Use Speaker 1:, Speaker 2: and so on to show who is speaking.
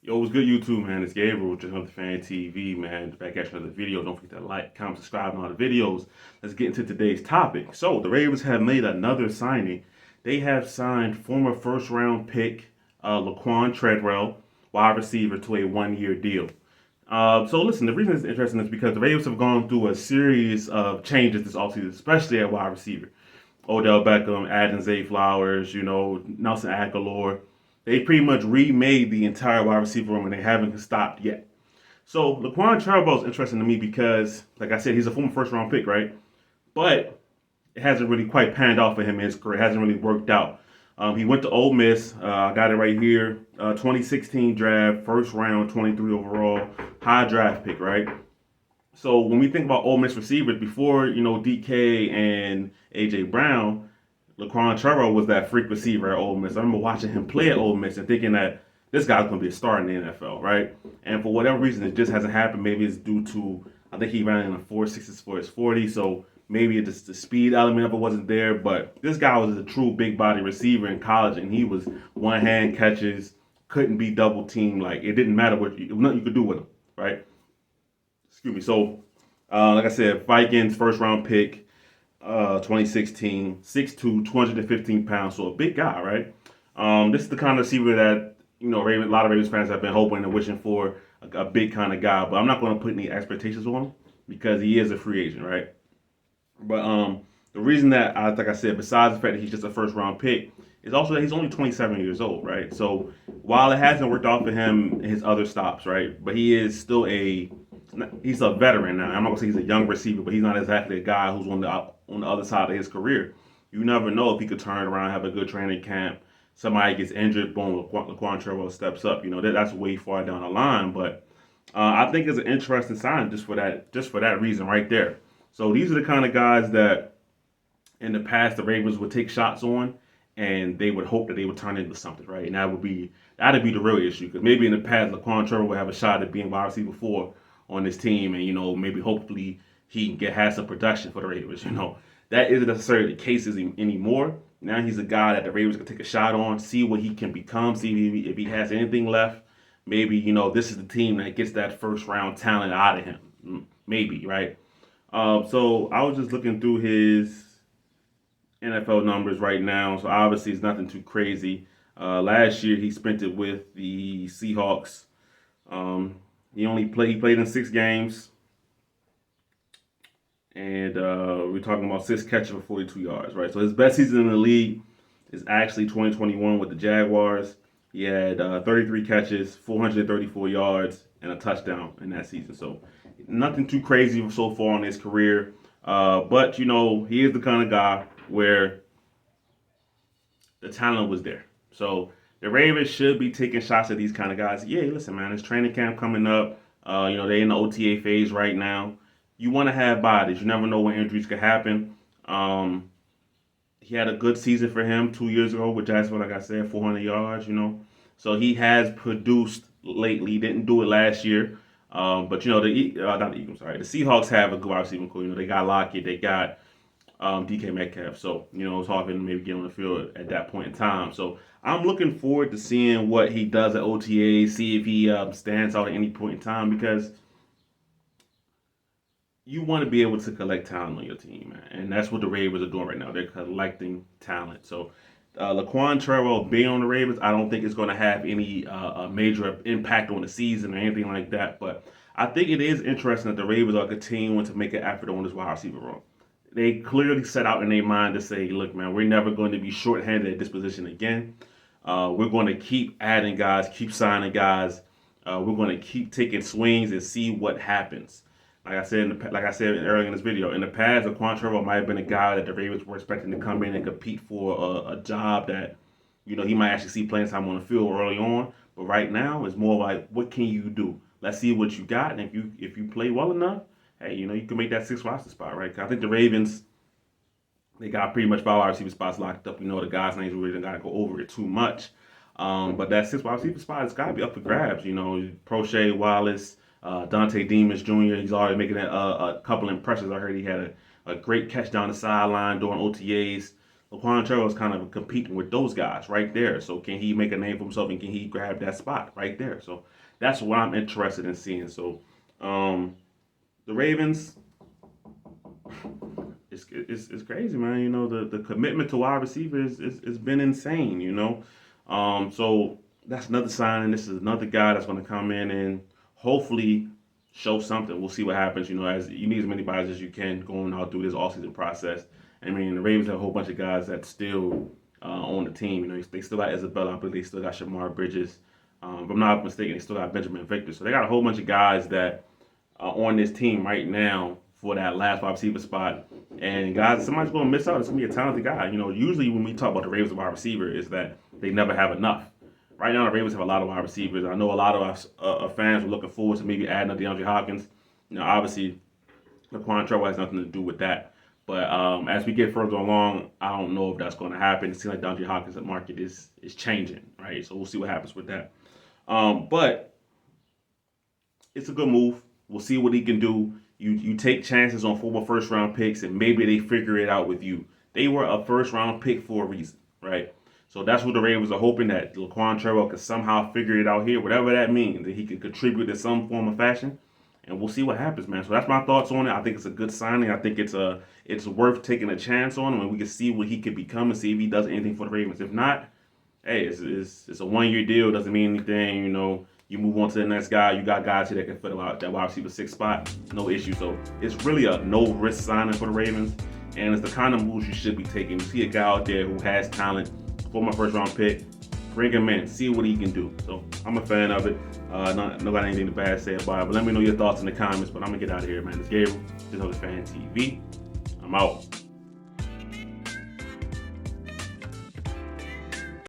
Speaker 1: Yo, what's good, YouTube, man? It's Gabriel, just another fan TV, man. Back at you another video. Don't forget to like, comment, subscribe on all the videos. Let's get into today's topic. So, the Ravens have made another signing. They have signed former first-round pick Laquon Treadwell, wide receiver, to a one-year deal. So, listen, the reason it's interesting is because the Ravens have gone through a series of changes this offseason, especially at wide receiver. Odell Beckham, Adam Zay Flowers, Nelson Aguilar. They pretty much remade the entire wide receiver room and they haven't stopped yet. So Laquon Treadwell is interesting to me because, like I said, he's a former first round pick, right? But it hasn't really quite panned out for him in his career. It hasn't really worked out. He went to Ole Miss. I got it right here. 2016 draft, first round, 23 overall, high draft pick, right? So when we think about Ole Miss receivers, before DK and AJ Brown, Laquon Treadwell was that freak receiver at Ole Miss. I remember watching him play at Ole Miss and thinking that this guy's going to be a star in the NFL, right? And for whatever reason, it just hasn't happened. Maybe it's due to, I think he ran in a 4.6 for his 40, so maybe just the speed element of it wasn't there. But this guy was a true big body receiver in college, and he was one hand catches, couldn't be double teamed. Like, it didn't matter nothing you could do with him, right? Excuse me. So, like I said, Vikings first round pick, 2016, 6'2", 215 pounds, so a big guy, right? This is the kind of receiver that a lot of Ravens fans have been hoping and wishing for, a big kind of guy. But I'm not going to put any expectations on him because he is a free agent, right? But the reason that like I said, besides the fact that he's just a first round pick, is also that he's only 27 years old, right? So while it hasn't worked out for him in his other stops, right, but he is still he's a veteran now. I'm not gonna say he's a young receiver, but he's not exactly a guy who's on the other side of his career. You never know if he could turn around, have a good training camp. Somebody gets injured, boom, Laquon Treadwell steps up. That's way far down the line, but I think it's an interesting sign just for that reason right there. So these are the kind of guys that in the past the Ravens would take shots on, and they would hope that they would turn into something, right? And that'd be the real issue because maybe in the past Laquon Treadwell would have a shot at being wide receiver before on this team, and maybe hopefully he can have some production for the Ravens. That isn't necessarily the case anymore. Now he's a guy that the Ravens can take a shot on, see what he can become, see if he has anything left. Maybe this is the team that gets that first round talent out of him. Maybe, right? So I was just looking through his NFL numbers right now. So obviously it's nothing too crazy. Last year he spent it with the Seahawks. He played in 6 games, and we're talking about 6 catches for 42 yards, right? So his best season in the league is actually 2021 with the Jaguars. He had 33 catches, 434 yards, and a touchdown in that season. So nothing too crazy so far in his career. But he is the kind of guy where the talent was there. So the Ravens should be taking shots at these kind of guys. Yeah, listen, man, it's training camp coming up. They're in the OTA phase right now. You want to have bodies. You never know when injuries could happen. He had a good season for him 2 years ago with Jacksonville, like I said, 400 yards, So he has produced lately. He didn't do it last year. But not the Eagles, sorry. The Seahawks have a good wide receiver core. They got Lockett, they got DK Metcalf. So, it's hard for him to maybe get on the field at that point in time. So I'm looking forward to seeing what he does at OTA, see if he stands out at any point in time because you want to be able to collect talent on your team, man. And that's what the Ravens are doing right now. They're collecting talent. So Laquon Treadwell being on the Ravens, I don't think it's going to have any major impact on the season or anything like that. But I think it is interesting that the Ravens are continuing to make an effort on this wide receiver room. They clearly set out in their mind to say, look, man, we're never going to be shorthanded at this position again. We're going to keep adding guys, keep signing guys. We're going to keep taking swings and see what happens. Like I said earlier in this video, in the past, Laquon Treadwell might have been a guy that the Ravens were expecting to come in and compete for a job that, he might actually see playing time on the field early on. But right now, it's more like, what can you do? Let's see what you got, and if you play well enough, hey, you can make that 6 roster spot, right? I think the Ravens, they got pretty much 5 wide receiver spots locked up. The guys' names, we really don't got to go over it too much. But that 6 wide receiver spot has got to be up for grabs. Prochet, Wallace, Dante Demas Jr., he's already making a couple impressions. I heard he had a great catch down the sideline during OTAs Laquon Treadwell is kind of competing with those guys right there. So can he make a name for himself and can he grab that spot right there? So that's what I'm interested in seeing. So the Ravens, it's crazy, man. You know, the commitment to wide receivers is been insane, you know. So that's another sign, and this is another guy that's going to come in and hopefully show something. We'll see what happens. You know, as you need as many bodies as you can going out through this offseason process. I mean, the Ravens have a whole bunch of guys that still on the team. You know, they still got Isabella, I believe they still got Shamar Bridges. If I'm not mistaken, they still got Benjamin Victor. So they got a whole bunch of guys that are on this team right now for that last wide receiver spot. And guys, somebody's going to miss out. It's going to be a talented guy. You know, usually when we talk about the Ravens wide receiver is that they never have enough. Right now, the Ravens have a lot of wide receivers. I know a lot of us fans were looking forward to maybe adding a DeAndre Hopkins. You know, obviously, Laquon Treadwell has nothing to do with that. But as we get further along, I don't know if that's going to happen. It seems like DeAndre Hopkins' market is changing, right? So we'll see what happens with that. But it's a good move. We'll see what he can do. You take chances on former first-round picks, and maybe they figure it out with you. They were a first-round pick for a reason, right? So that's what the Ravens are hoping, that Laquon Treadwell could somehow figure it out here, whatever that means, that he could contribute in some form or fashion. And we'll see what happens, man. So that's my thoughts on it. I think it's a good signing. I think it's worth taking a chance on him, and we can see what he could become and see if he does anything for the Ravens. If not, hey, it's a one-year deal. Doesn't mean anything. You know, you move on to the next guy. You got guys here that can fill out that wide receiver 6 spot. No issue. So it's really a no-risk signing for the Ravens, and it's the kind of moves you should be taking. You see a guy out there who has talent, former first-round pick, bring him in, see what he can do. So I'm a fan of it. No got anything bad to say about it, but let me know your thoughts in the comments. But I'm gonna get out of here, man. It's Gabriel, this is Fan TV. I'm out.